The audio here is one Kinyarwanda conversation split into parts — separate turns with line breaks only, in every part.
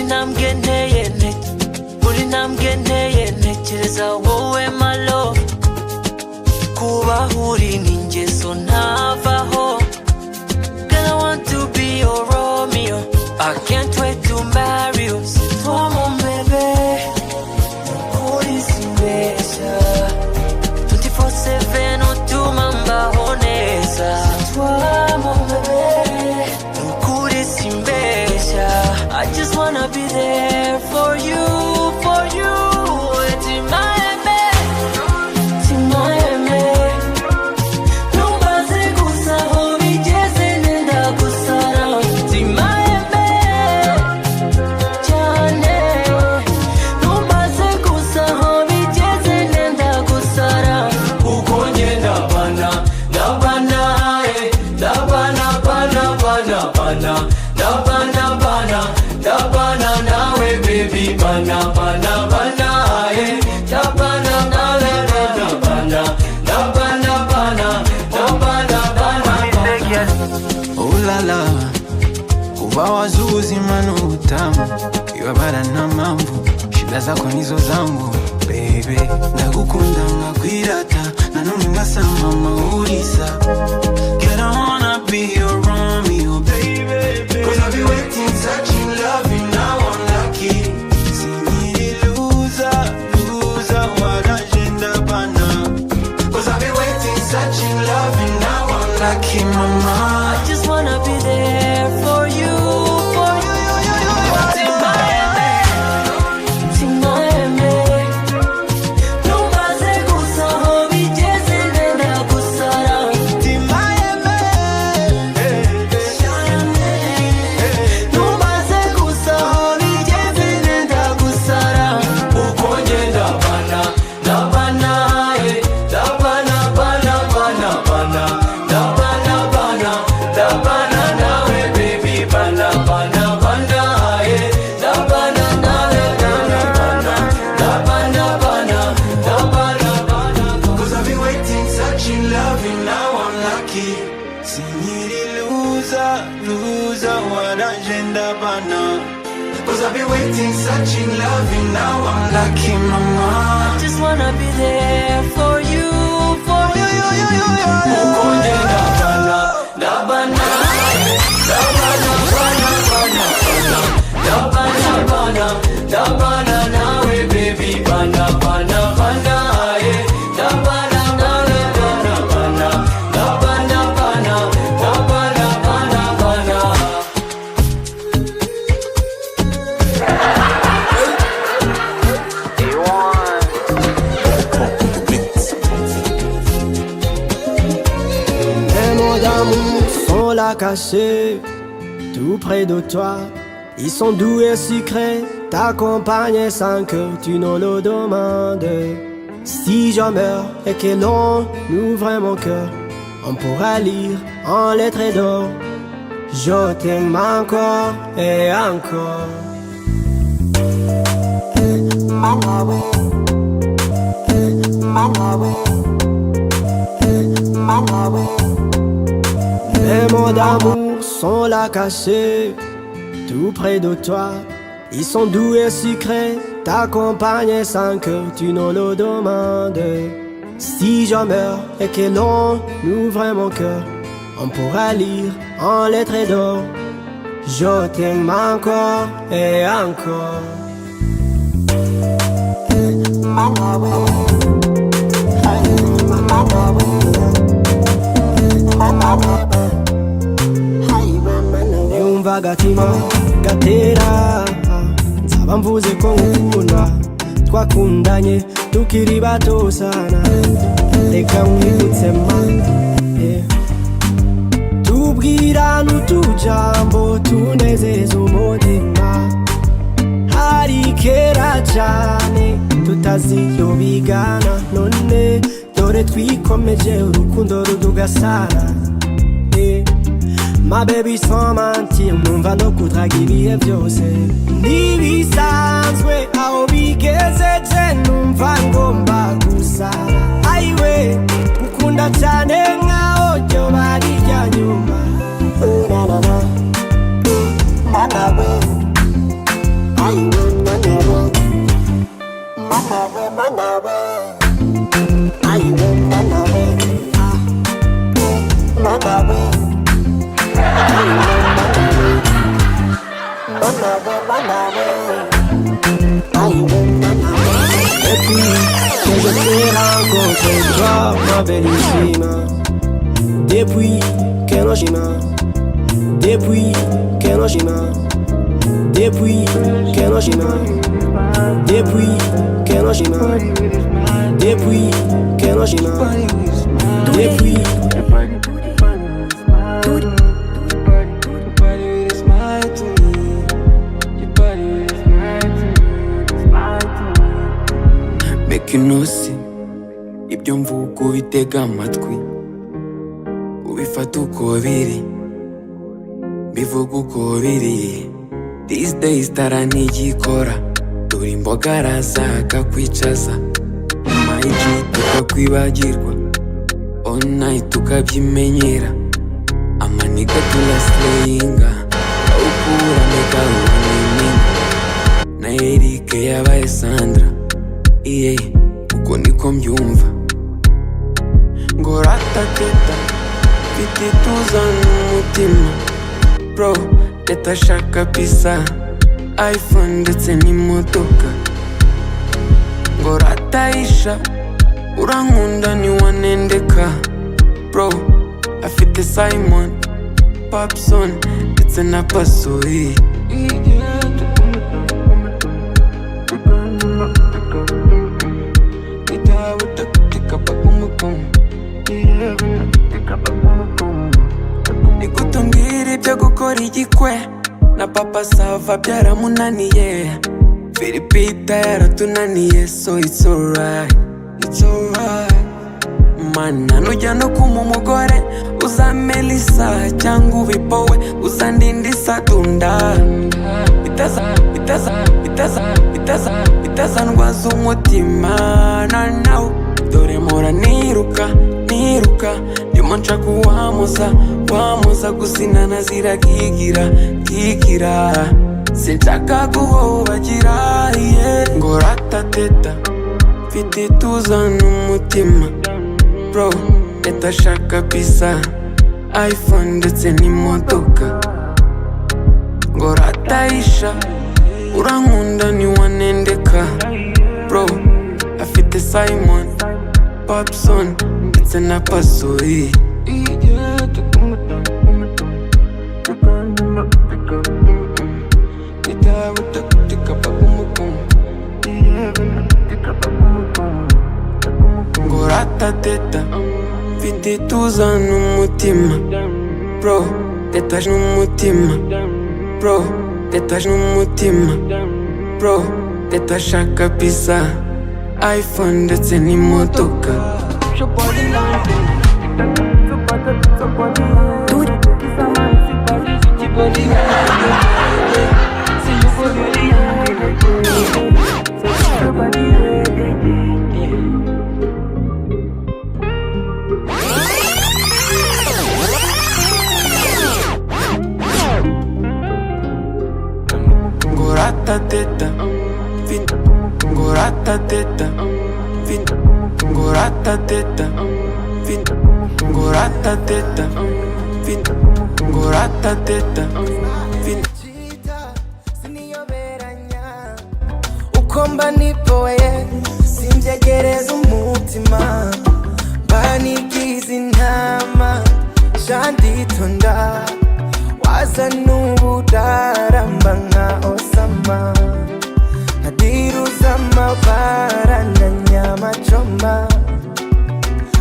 namgeneye ntekereza wowe my love kuba huri ningeso ntavaho. Girl, I want to be your Romeo, I can't wait to marry you. C'est toi mon bébé, nukuri simbesha 24/7 utuma mbaho neza. C'est toi mon bébé, nukuri simbesha. I just wanna be there for you, for you.
Wazuzi manu utamu iwabara na mambo shida zako nizo zangu baby ndagukunda ngakwirata nanone ngasama maulisa. Girl, I wanna be your Romeo baby, cause I've been waiting searching loving now I'm lucky. Sinyiri loser warajenda bana, cause I've been waiting searching loving now I'm lucky mama.
I just wanna be there for you.
Cause I've been waiting, searching, loving, now I'm lucky, mama.
I just wanna be there for you, for you.
Cachés tout près de toi, ils sont doux et sucrés, t'accompagnent sans que tu ne le demandes. Si je meurs et que l'on ouvre mon cœur, on pourra lire en lettres d'or: je t'aime encore et encore. Les mots d'amour sont là cachés, tout près de toi. Ils sont doux et sucrés, t'accompagnent sans que tu ne le demandes. Si je meurs et que l'on ouvre mon cœur, on pourra lire en lettres d'or: je t'aime encore et encore. Yumva gatima gatera nzaba mvuze ko ngukunda, twakundanye tukiri bato sana, reka nkwibutse tubwirana utujambo tunezeza umutima, hari kera cyane tutaziyobigana, none dore twikomeje urukundo rudugasana. My baby sans mentir, numva no kudraga ibihe byose ntibisanzwe, aho bigezeje numva ngomba gusara. Ayiwe gukunda cyane nkaho ryo bari rya nyuma. bellissima. Depuis che non scima, depuis che non scima, depuis che non scima, depuis che non scima, depuis che non scima, depuis.
Make you know see ibyo mvuga ubitega amatwi, ubifata uko biri, bivuga uko biri. These days taranigikora, dore imboga arazaga kwicaza, mayiji tukakwibagirwa, all night tukabyimenyera, amaniga tulaslayinga, awukura mega uwanininga, na Erike yabaye Sandra, iye uko niko mbyumva. Ngo ratateta mfite ituza n'umutima, bro teta shaka pisa iPhone ndetse n'imodoka. Ngo rataisha urankunda ntiwanendeka, bro afite Simon, Papson ndetse na Pasori. Nikutumbwira ibyo gukora igikwe na papa sava byaramunaniye, Filipita yaratunaniye, so it's alright, it's alright. Mana nujya no kuma umugore uza Melissa cyangwa ubipowe uzandindisa dunda, itazandwaza umutima now. Dore mpora niruka ndimo nshaka wamuza gusinana ziragigira sinshaka guhobagira, yeah. Ngo ratateta mfite ituza n'umutima, bro teta shaka pisa iPhone ndetse n'imodoka. Ngo rataisha urankunda ntiwanendeka, bro afite Simon, Papson ndetse na Pasori. Ngo ratateta mfite ituza n'umutima, bro teta n'umutima, bro teta n'umutima, bro teta shaka pisa iPhone ndetse n'imodoka. Ngo ratateta ngo ratateta ngo ratateta ngo ratateta ngo ratateta.
Uko mba nipoye simbyegereza umutima, banigize intama shanditonda, waza n'ubudaramba nka Osama, nkadiruza amabara na nyama choma.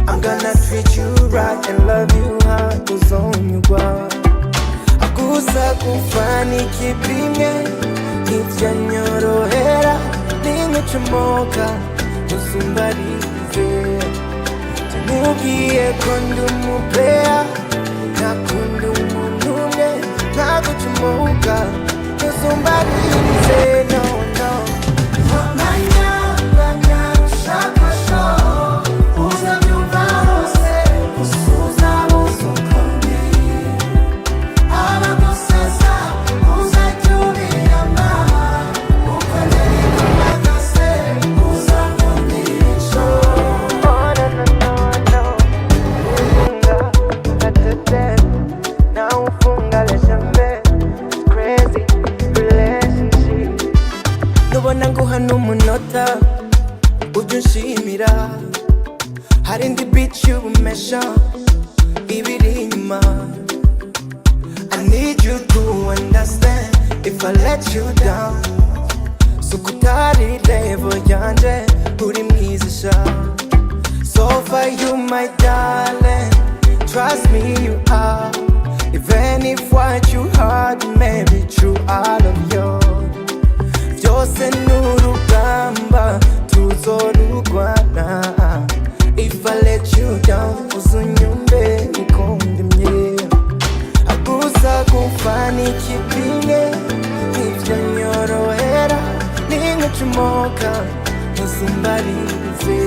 I'm gonna treat you right and love you hard uzonyugwa, gusa kufani kipimye ntivyanyorohera, ningucomoka usumbarize, tumubwiye ko ndi umupea nakunda umuntu umwe, ntagucomoka usumbarize, no no. Hari indi beat y'ubumesha ibiri inyuma. I need you to understand if I let you down. Sukutari level yanje uri mwiza sha. So for you my darling, trust me you are. Even if what you heard may be true, all of you. Byose n'urugamba tuzorugwana. If I let you down uzunyumve nikundimye. Gusa kufani kipinge ivyo nyorohera. Ningucumoka usimbarize.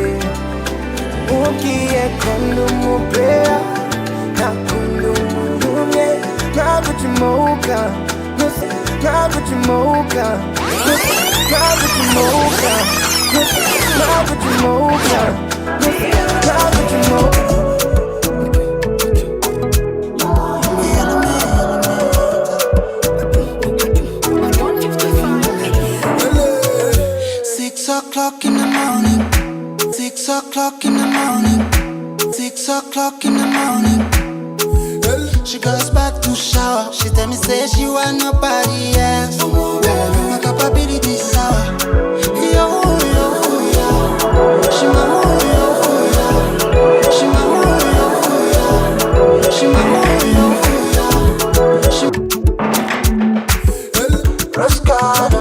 Ugiye kundumupea nakundumumye. Nagucumoka nagucumoka nagucumoka nagucumoka nagucumoka.
O'clock in the morning, 6 o'clock in the morning, 6 o'clock in the morning. She goes back to shower. She tell me say she want nobody else. My capability sour. Yo, yo, yo. She my yo, yo. She my yo, yo. She my yo, yo. She Rascada.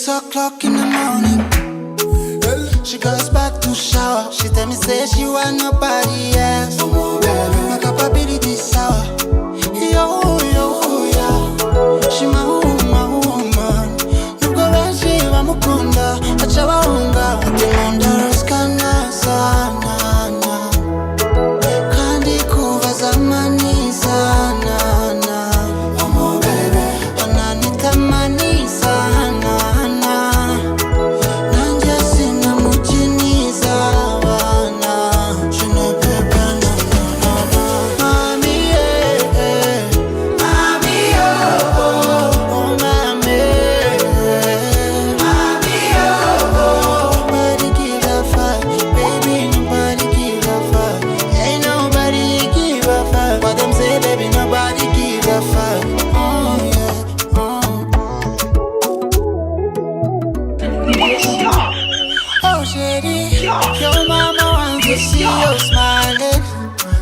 O'clock in the morning. She goes back to shower. She tell me say she want nobody else. My capability sour. Yo, yo, yo. She my woman. Nuko benshi bamukunda aca bahunga atimunda kana sana kandi kuva zamani sana wananitamani sana. Oh, shady, your mama wants to see you smiling.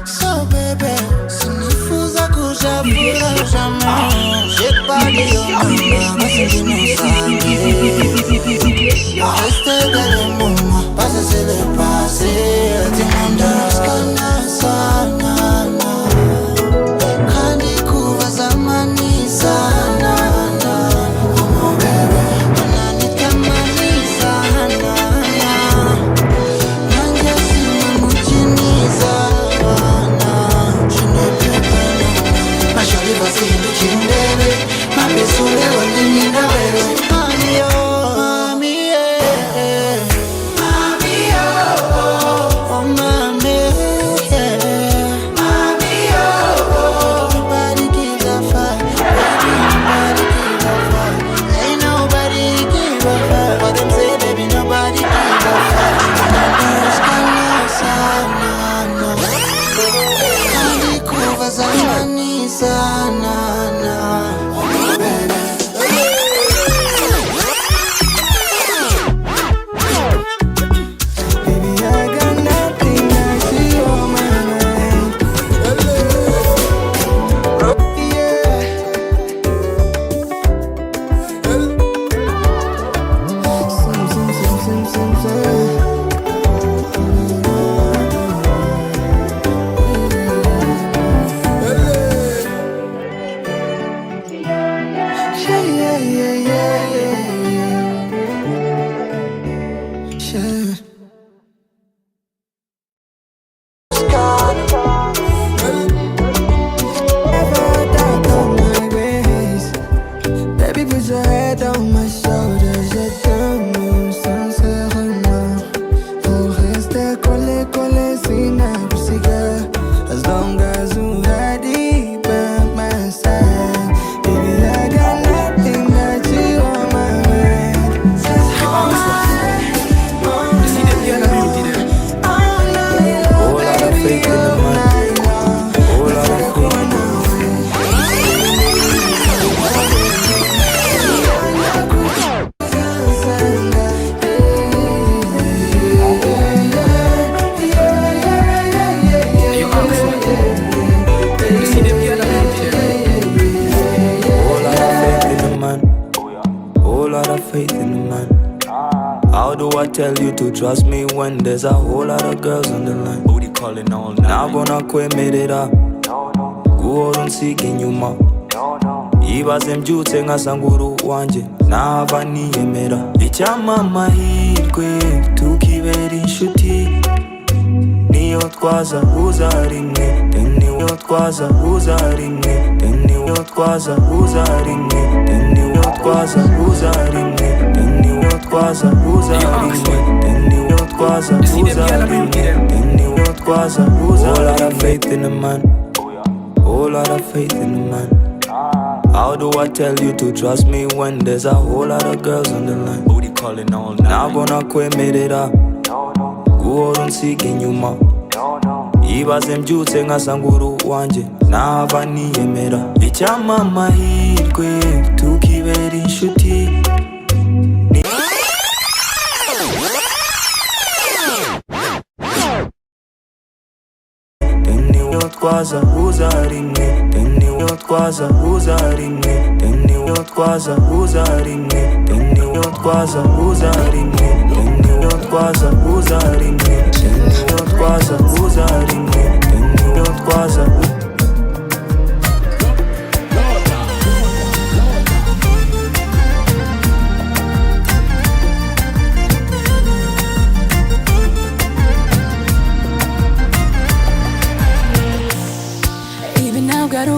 So, baby, sinifuza kujabura ujama. Shake body, your mama, sindi nusange. Este dale mama, pasa se le pase. Timunda skana sana. Kandi kuva zamani sana.
tell you to trust me when there's a whole lot of girls on the line? Booty calling all night. Now gonna kwemerera guhora unsiga inyuma. Ibaze mbyutse nkasanga wanje nava niyemera. Icyampa amahirwe tukibera inshuti, niyo twaza uza rimwe, niyo twaza uza rimwe, niyo twaza uza rimwe, niyo twaza uza rimwe, niyo twaza uza rimwe, niyo twaza uza rimwe, niyo twaza uza. Whole lot of faith in the man, whole lot of faith in the man. How do I tell you to trust me when there's a whole lot of girls on the line? Booty calling all night. Now gonna kwemerera guhora unsiga inyuma. Ibaze mbyutse nkasanga wanje nava niyemera. Icyampa amahirwe tukibera inshuti, niyo twaza uza rimwe, niyo twaza uza rimwe, niyo twaza uza rimwe, niyo twaza uza rimwe, niyo twaza uza rimwe, niyo twaza uza rimwe, niyo twaza.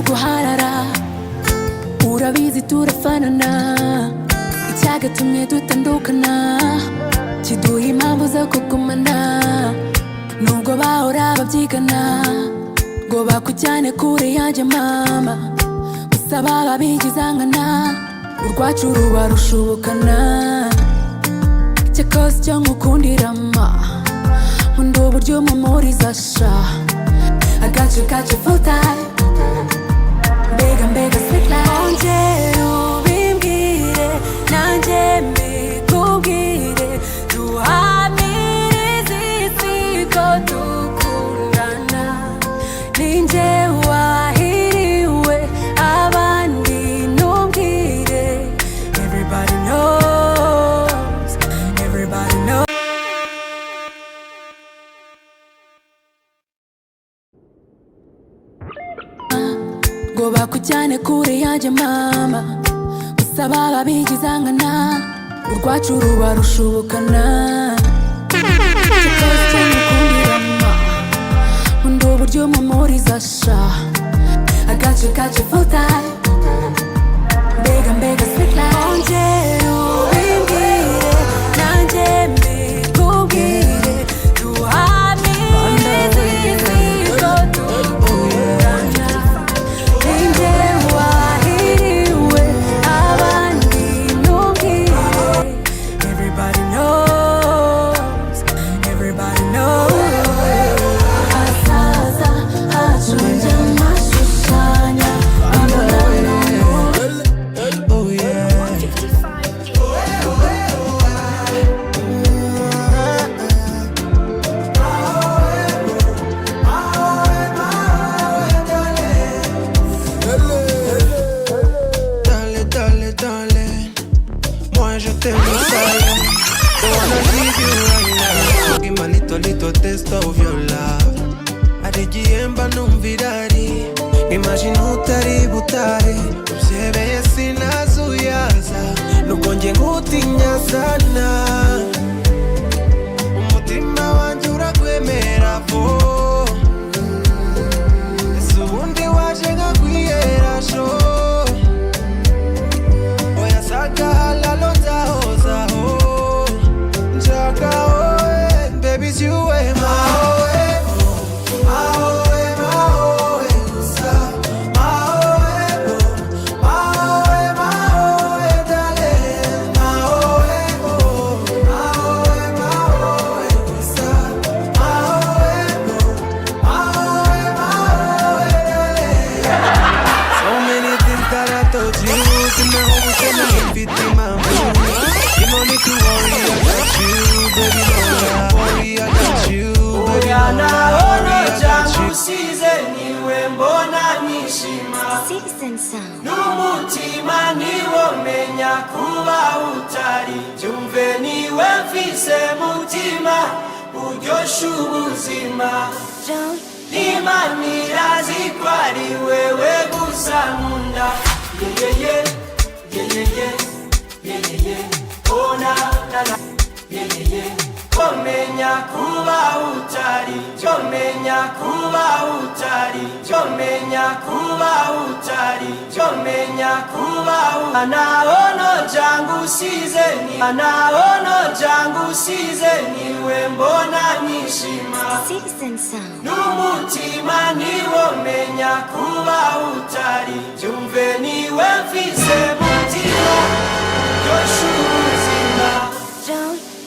Guharara urabizi turafanana, icyagatumye dutandukana kiduha impamvu zo kugumana. Nubwo bahora babyigana ngo bakujyane kure yanjye mama, gusa baba bigizangana urwacu ruba rushubukana. Cyakoze icyo ngukundirama nkunda uburyo umumuriza sha. I got you full time. Mbega sweet life. Ongera ubimbwire nanjye mbikubwire, duhamirize isi ko dukundana. Ninjye wahiriwe abandi ntubwire. Everybody knows, everybody knows. Ngo bakujyane kure yanjye mama, gusa baba bigizangana urwacu ruba rushubukana. Cyakoze icyo ngukundirama nkunda uburyo umumuriza sha. I got you full time. Mbega sweet life. Ongera ubimbwire nanjye mbikubwire, duhamirize isi ko dukundana. Ninjye wahiriwe abandi ntubwire. Everybody knows, everybody knows. Asaza acunge amashushanya amabara.
Oh yeah. Darling, moi je t'aime silent. Don't wanna leave you right now. Give my little taste of your love. Adigiemba numvirari, imagine utari butare. Ubyebeye sinazuyaza, nubwo nge ngutinya sana. Umutima wanjye uragwemera vo, ese ubundi waje nkakwihera sho. Baby's you way my way, my way, my way, gusa, my way, darling, my way, gusa, my way, darling. So many things that I told you, to my home, to my fit, my mood. You don't need to worry, I got you, baby, don't worry, I got you, baby, don't worry, I got you.
Usize niwe mbona nishima,
Citizen sound.
N'umutima niwomenya kuba utari byumve niwe mfise mutima uryosha ubuzima Imana irazi ko ari wewe gusa nkunda oh na na na Jomenya kuba utari Jomenya kuba utari Jomenya kuba utari Jomenya kuba anaono jangu sizeni anaono jangu sizeni we mbona nishima
Citizen sound.
N'umutima niwomenya kuba utari byumve niwe mfise mutima uryosha ubuzima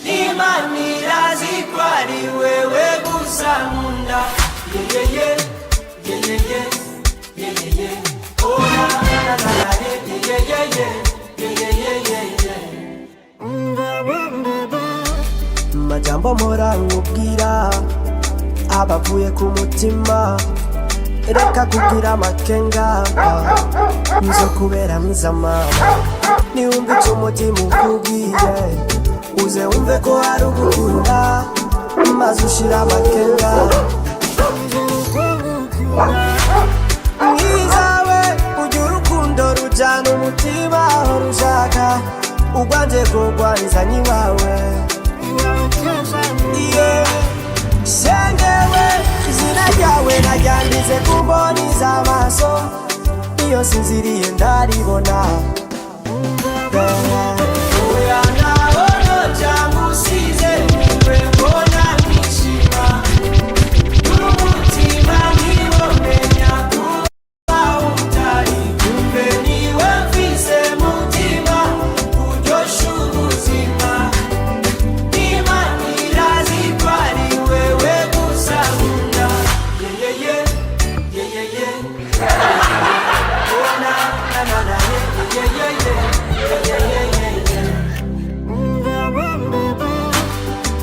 Imana irazi ko ari wewe gusa nkunda oh na na na Majambo mpora nkubwira abavuye ku mutima reka kugira amakenga nzo kubera mwiza mama niwumva icyo umutima ukubwiye uze wumve ko hari ugukunda maze ushira amakenga mwiza we ujya urukundo rujyana umutima aho rushaka ugwanje kurwanizanya iwawe shengewe izina ryawe naryanditse ku mboni z'amaso iyo sinziriye ndaribona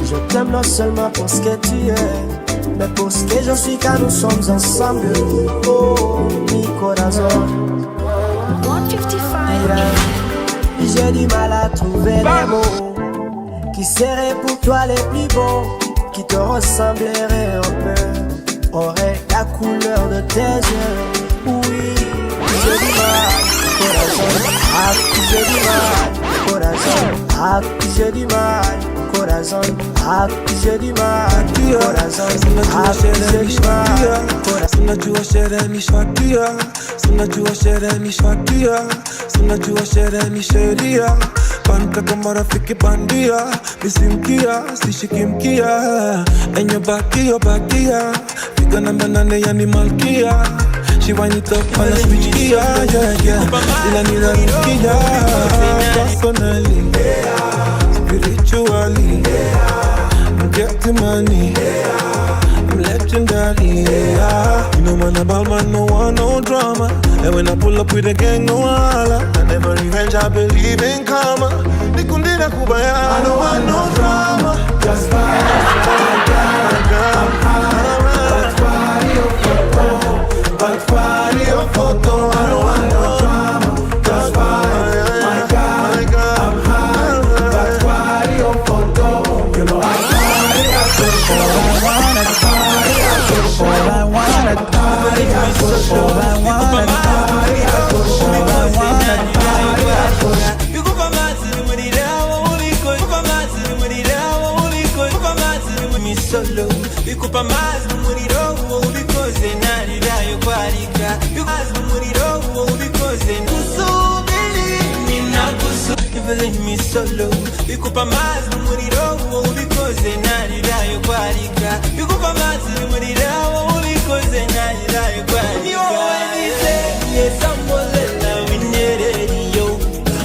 Je t'aime non seulement pour ce que tu es, mais pour ce que je suis quand nous sommes ensemble. Oh, mi corazon.
155.
J'ai du mal à trouver les mots qui seraient pour toi les plus beaux, qui te ressembleraient un peu, auraient la couleur de tes yeux. Oui, j'ai du mal, corazon. Ah, j'ai du mal, corazon. Ah, j'ai du mal. Corazon, ah, j'ai du mal, corazon, ah, j'ai du mal,
Sinajua sherehe ni shwakia, sinajua sherehe ni shwakia, sinajua sherehe ni sheria. Banka kwa marafiki bandia, nisimkia, sishikimkia. Enyo bakia, figa namba 8 yani malkia. She wind it up on a switch gear, yeah. Ila ninarukia, personally, spiritually, I'm getting money, I'm legendary, yeah. You know man about man, no one, no drama. And when I pull up with a gang, no holla. I never revenge, I believe in karma. Nikundina kubaya, I don't want no drama. Just vibe, but party your photo, I don't want no drama. Just vibe, my God, I'm high. But party your photo, you know I party after show. All I wanna party after show. All I wanna party after show. All I wanna party after show. You go for my city, money down, only go for my city, money down, only go for my city, money solo. You go for my city, money down, only go say nani da you kwarika. You guys money down, only go say kuso beli, nina kuso. You feeling me solo. You go for my city, money down, only go say nani da you kwarika. You go for my city, money down, only go say nani da you kwarika. You already say yes, I'm molella, we need it, yo.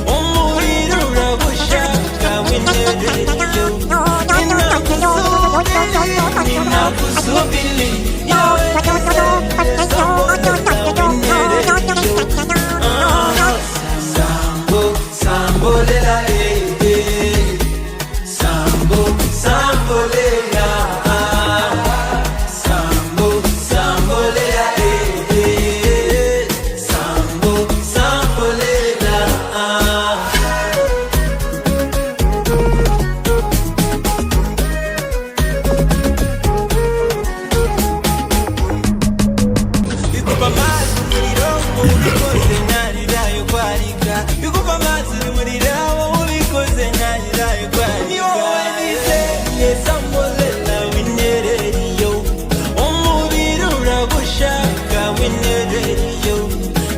Muri dura bushaka, we need it, yo. Nina kuso beli, yo. Sambo, sambo lela,
ubikoze nyarirayo kwarika bigufa amazi rimurira wowe ubikoze nyarirayo kwarika ni wowe nizeye sambolela winereriyo umubiri uragushaka winereriyo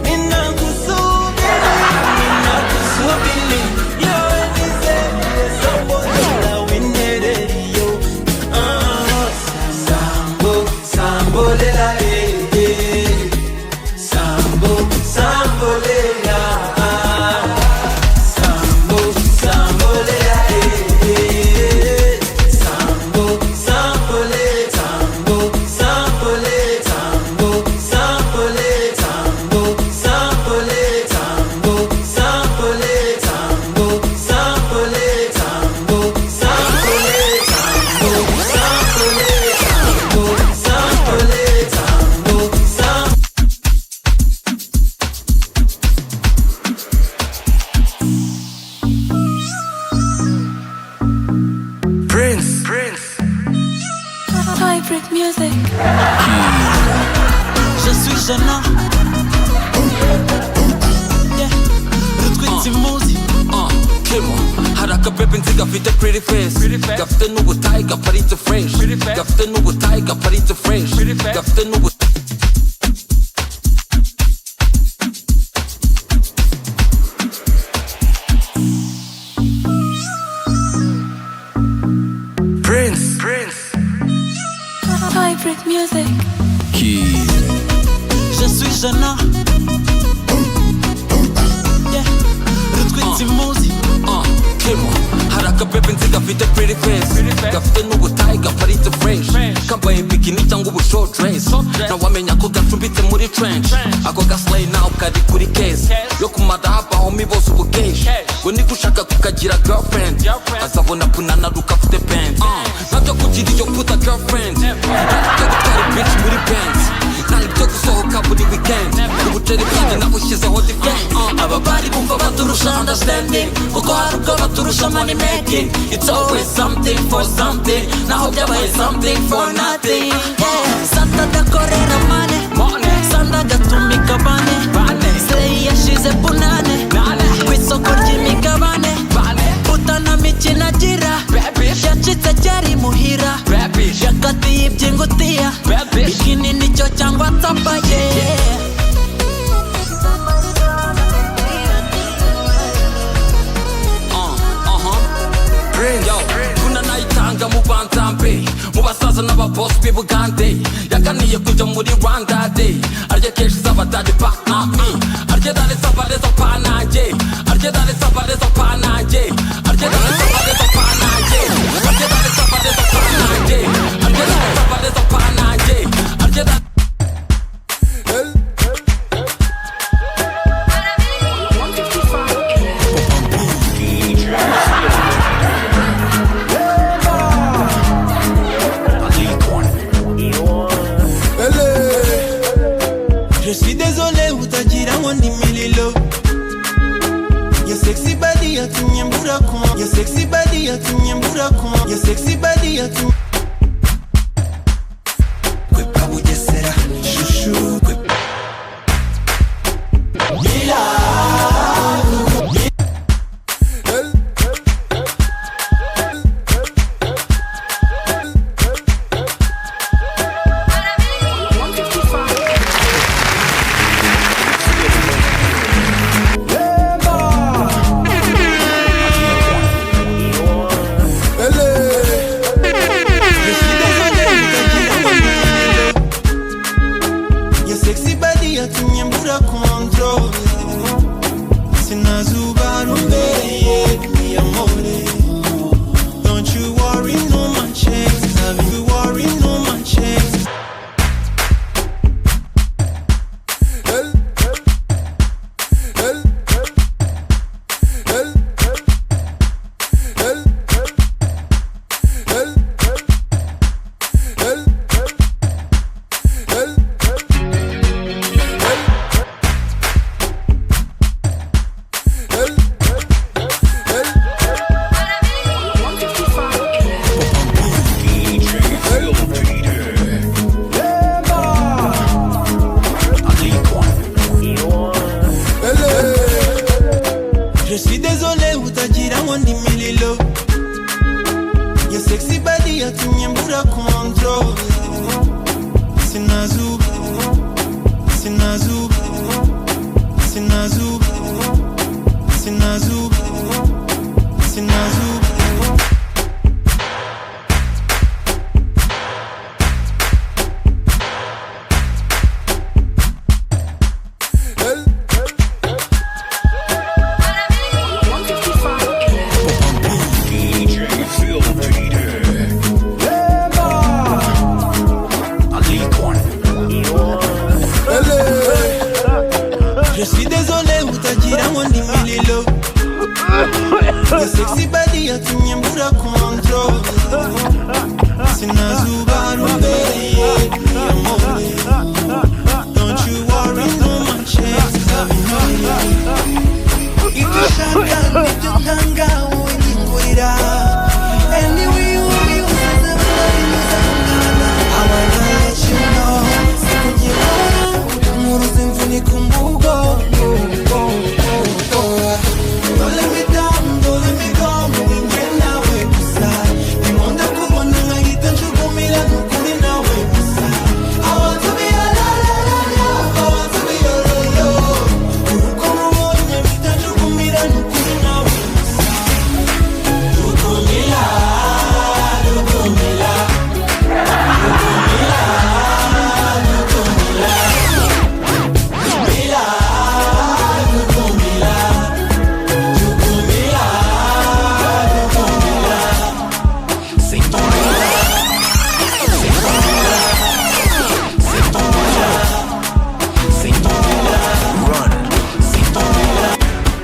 ninakusubili yowe nizeye sambolela winereriyo sambolela sambolela
Music.
Je suis gênant. Yeah. Rutwitsi muzi. Kimo. Haraka pepe nziga fite pretty face. Gafite n'ubutayi gaparitse fresh. Gafite n'ubutayi gaparitse fresh. Gafite n'ubutayi.
Hybrid music.
Je suis gênant. Yeah. Rutwitsi muzi. Kimo. Haraka pepe nziga fite pretty face. Gafite n'ubutayi gaparitse fresh. Kambaye bikini cyangwa ubu short dress. Na wamenya ko gacumbitse muri trench. Ako gaslay now kari kuri case. Yo kumada hapa homi bose ubukesh. We niko ushaka kukagira girlfriend. Azabona punana rukafite pants. Nabyo kugira iyo puta girlfriend. Nabyo gutwara bitch muri pants. Nabyo gusohoka buri weekend. Ubuceri bwanjye nabushizeho defense. Ababari bumva baturusha understanding. Kuko hari ubwo baturusha money making. It's always something for something. Naho byabaye something for nothing.
Santa dakorera mane. Sanda gatumika bane. Slay yashize punane. Kwisoko ry'imigabane. Putana mikina gira. Yacitse cyari muhira. Yakatiye iby'ingutiya. Ikini nicyo cyangwa tapaye.
Kuna nayitanga mu bantambe mu basaza n'ababoss b'Ibugande yakaniye kujya muri Rwanda day arya keshi z'abadade back na me arya dale sabarezo pananje arya dale sabarezo pananje arya dale sabarezo pananje arya dale sabarezo pananje arya dale sabarezo pananje arya dale
Je suis désolé utagira ngo ndi mililo. Your sexy body yatumye mbura ko. Your sexy body yatumye mbura ko. Your sexy body yatumye kwe pabugesera shushu kwe Mila. Don't you worry, no man checks. Have you worry, no man checks. Sinazu, Sinazu, Sinazu.
Je suis désolé, utajira ngondi mililo. Your sexy body atinyembura control. Sinazuba rumbeye, amore. Don't you worry, no man chances of Ikishaka nitunganga unyingurira. Anyway you be I wanna let you know. Sikujibona, umuruzi mvuni kumbugo. Don't let me down, don't let me go. Mwinge nawe gusa. Nimonda kubona nkahita njukumira nukuri nawe gusa. I want to be your la la la la. I want to be your lo lo. Uruko mubonye mpita njukumira nukuri nawe gusa. Njukumira, njukumira.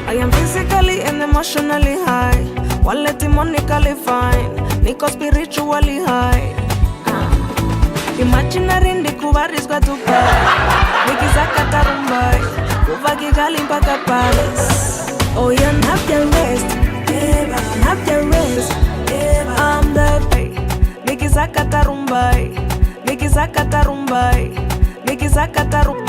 I am physically and emotionally high, wallet demonically fine, niko spiritually high. Imaginary ndikubarizwa Dubai, nikizakata Rumbai, kuva Kigali mpaka Paris. Oh yeah, nap your rest, nap your rest. I'm the pay, nikizakata Rumbai, nikizakata Rumbai, nikizakata Rumbai.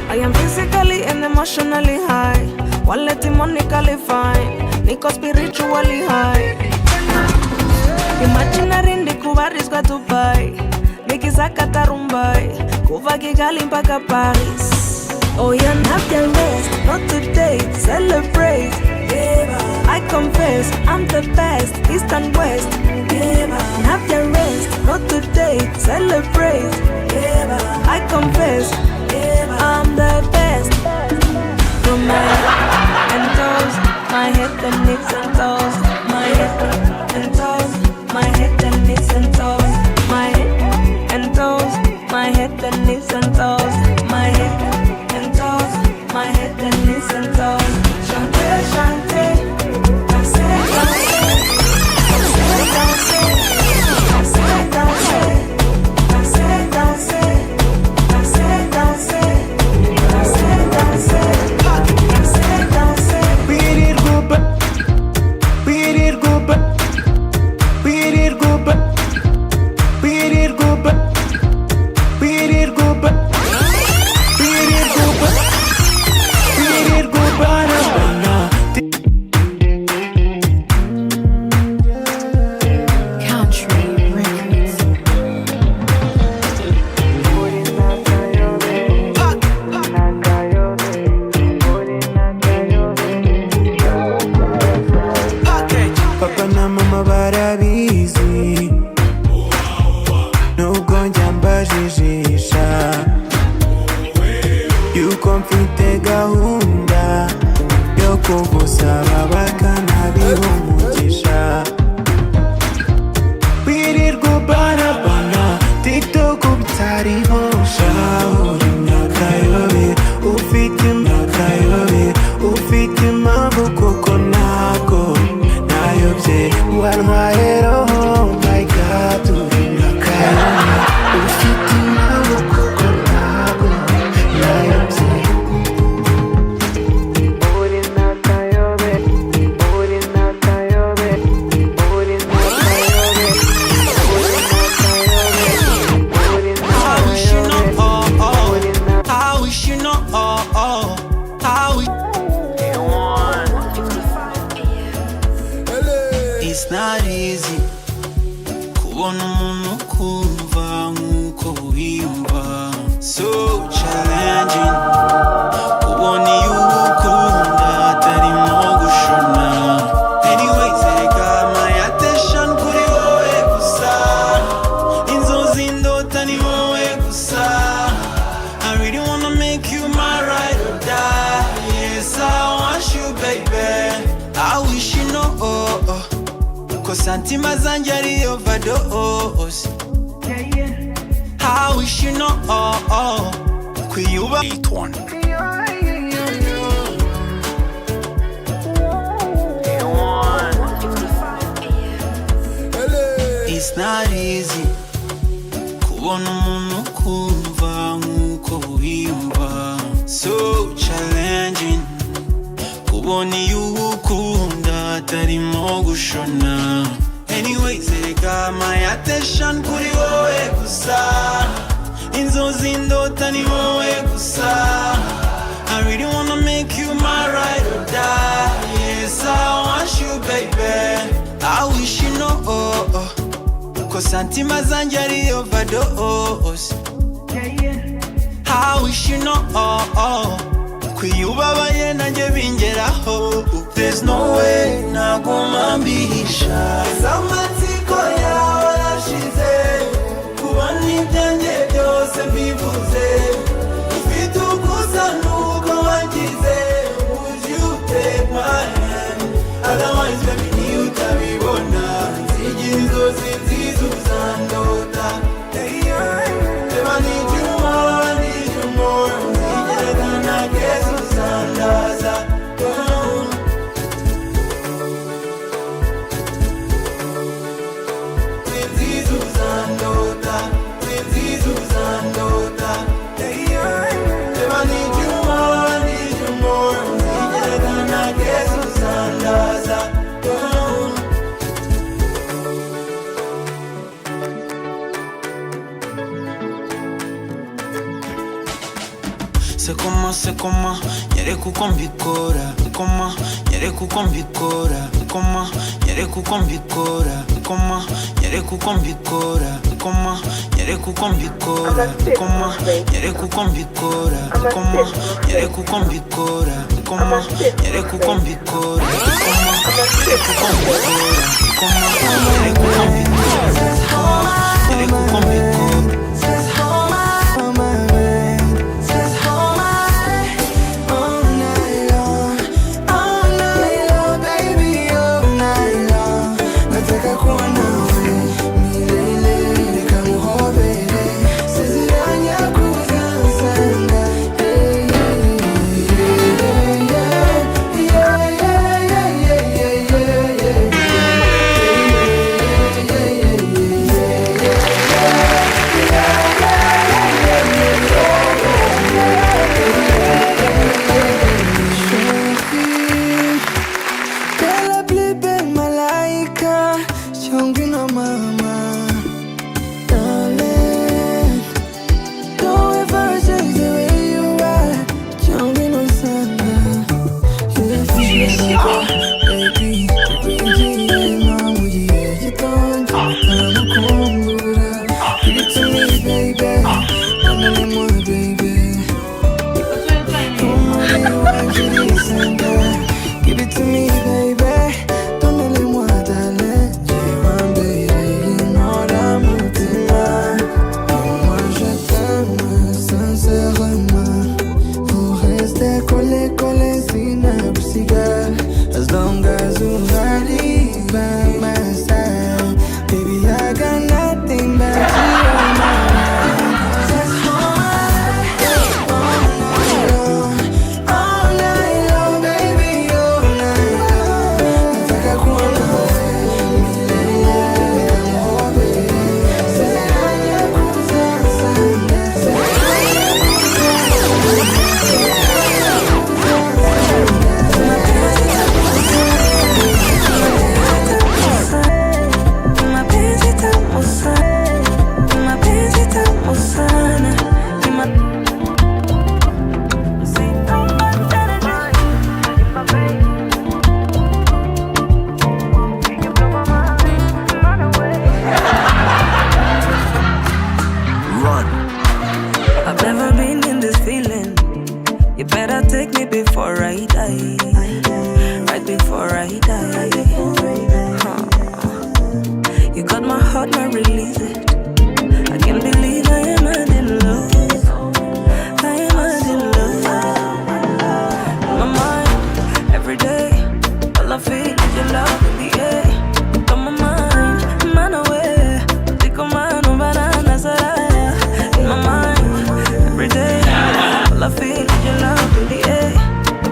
I am physically and emotionally high, wallet demonically fine, niko spiritually high. Imaginary ndikubarizwa Dubai, nikizakata Rumbai, kuva Kigali mpaka Paris. Oh yeah, nap your rest, not today, celebrate. I confess, I'm the best, east and west. Nap your rest, not today, celebrate. I confess, I'm the best. From my head and toes, my head and knees and toes, my head and toes, my head and knees and toes, my head and toes, my head and knees and toes, my head and toes, my head and knees and toes. Chante, chante, danse, danse, danse, danse, danse, danse, danse, danse, danse.
Goodbye. It's not easy kubona umuntu kumva nkuko wiyumva. So challenging kubona iyo ukunda atarimo gushona. Anyways, I got my attention kuri wowe gusa. Inzozi ndota ni wowe gusa. I really wanna make you my ride or die. Yes, I want you, baby. I wish you know, cause santima zanjye ari overdose. I wish you know, kwiyuba. It's not easy kubona umuntu kumva nkuko wiyumva. So challenging kubona iyo ukunda atarimo gushona. Anyways, I got my attention kuri wowe gusa. Inzozi ndota ni wowe gusa. I really wanna make you my ride or die. Yes, I want you, baby. I wish you know, cause santima zanjye ari overdose. I wish you know, kwiyubabaye nanjye bingeraho. There's no way naguma mbihisha. Amatsiko yawe arashize kubona ibyanjye byose mbivuze. Ufite ukusa nuko wangize. Would you take my hand? Otherwise baby niyo utabibona. Nzigira inzozi nziza uzandota. Babe, I need you more, I need you more. Nzigira kana keza uzandaza. C'est comment, nyereka uko mbikora. Comment, nyereka uko mbikora. Comment, nyereka uko mbikora. Comment, nyereka uko mbikora. Comment, nyereka uko mbikora. Comment, nyereka uko mbikora. Comment, nyereka uko mbikora. Comment, nyereka uko mbikora. Comment, nyereka uko mbikora. Comment, nyereka uko mbikora. Nyereka uko mbikora.
before I die. Right before I die. You got my heart, now release it. I can't believe I am mad in love. I am mad in love. In my mind, every day, all I feel is your love in the air. Got my mind, man away. Take a man over Nazaraya. In my mind, every day, all I feel is your love in the air.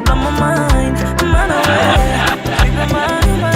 Got my mind, man away. Take a man over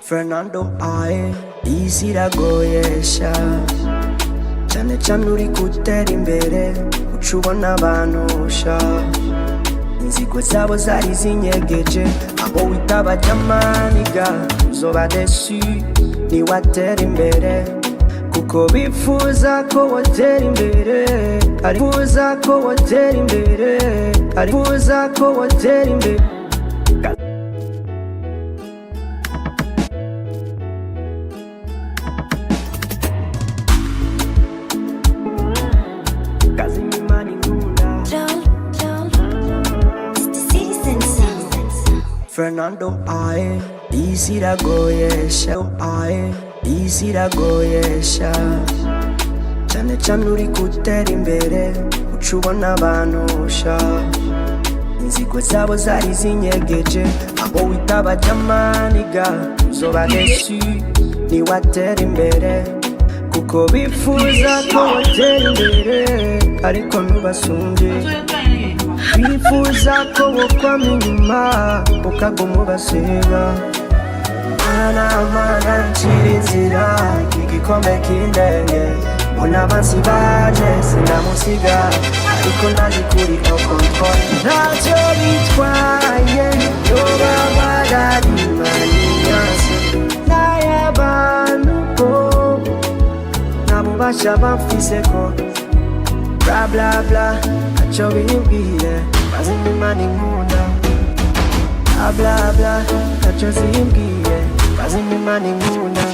Ferinando, easy goyesha. Cyane cyane uri gutera imbere, ucubona abantu sha. Inzigo zabo zari zinyegeje, abo witaba jamaniga, uzoba desu, ni watera imbere. Kuko bifuza ko watera imbere, arifuza ko watera imbere, arifuza ko watera imbere. Ferinando, easy goyesha, easy goyesha. Cyane cyane uri gutera imbere, ucubona abantusha inzigo zabo zari zinyegeje abo witaba jamaniga uzoba desu niwatera imbere kuko bifuza ko watera imbere ariko ntubasumbe bifuza ko wokwama inyuma ukaguma ubaseba mana ncira inzira igikombe k'indenge mbona abansi baje sinamusiga ariko naje kuri no control ntacyo bitwaye yoba bararimanyase n'ay'abantu ko ntabubasha bamfiseko bla bla bla ntacyo bimbwiye bazimba imana inkunda bla bla bla ntacyo zimbwiye bazimba imana inkunda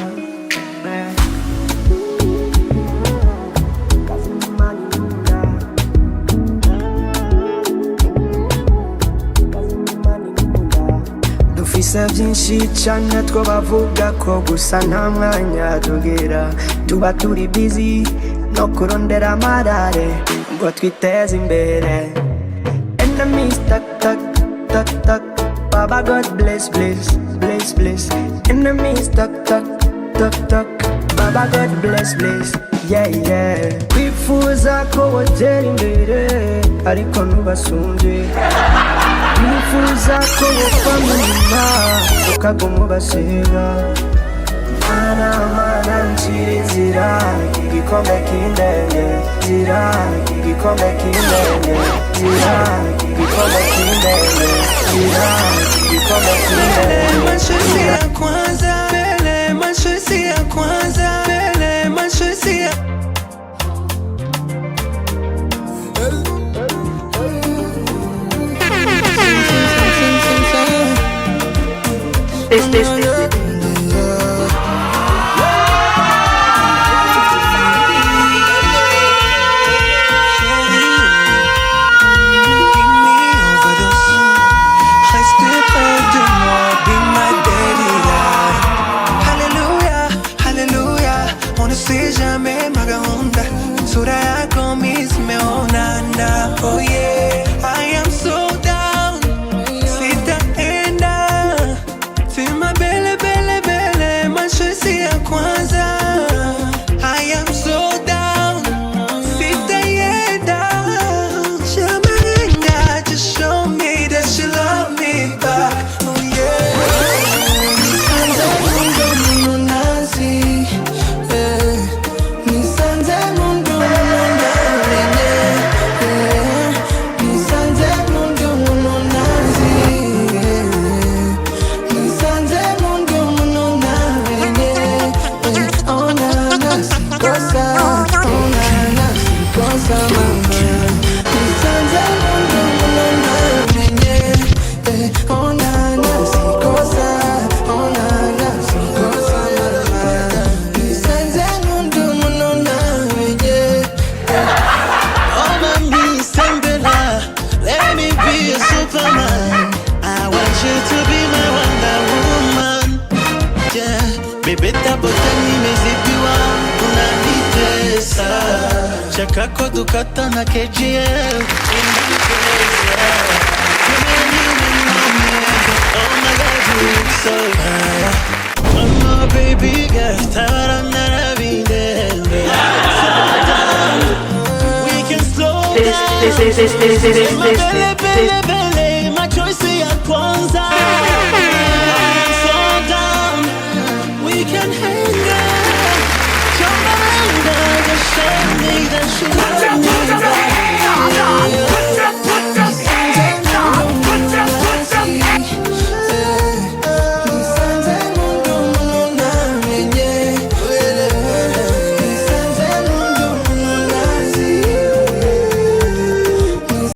dufise byinshi cyane two bavuga ko gusa nta mwanya tugira tuba turi busy no kurondera amarare ngo twiteze imbere enemies tak tak tak tak Baba God bless bless bless bless enemies tak tak tak tak Baba God bless bless yeah yeah bifuza ko watera imbere ariko ntubasumbe bifuza ko wokwama inyuma ukaguma ubaseba mana ncira inzira igikombe k'indenge nzira igikombe k'indenge nzira igikombe k'indenge nzira igikombe k'indenge
machozi ya kwanza mbele machozi ya kwanza mbele machozi ya
This.
Oh yeah, I am so down. Sitaenda sema bele bele bele machozi ya kwanza. I am so down. Sitaenda Shamarenga, just show me that you love me back. Oh yeah. Nisanze mundo munazi, nisanze mundo
Kako dukata na KGL oh my God, you look so high. Oh baby girl, tara naravinde. We can slow down. Bele bele, my choice ya kwanza. Slow down, we can hang out. Show me that you love me back.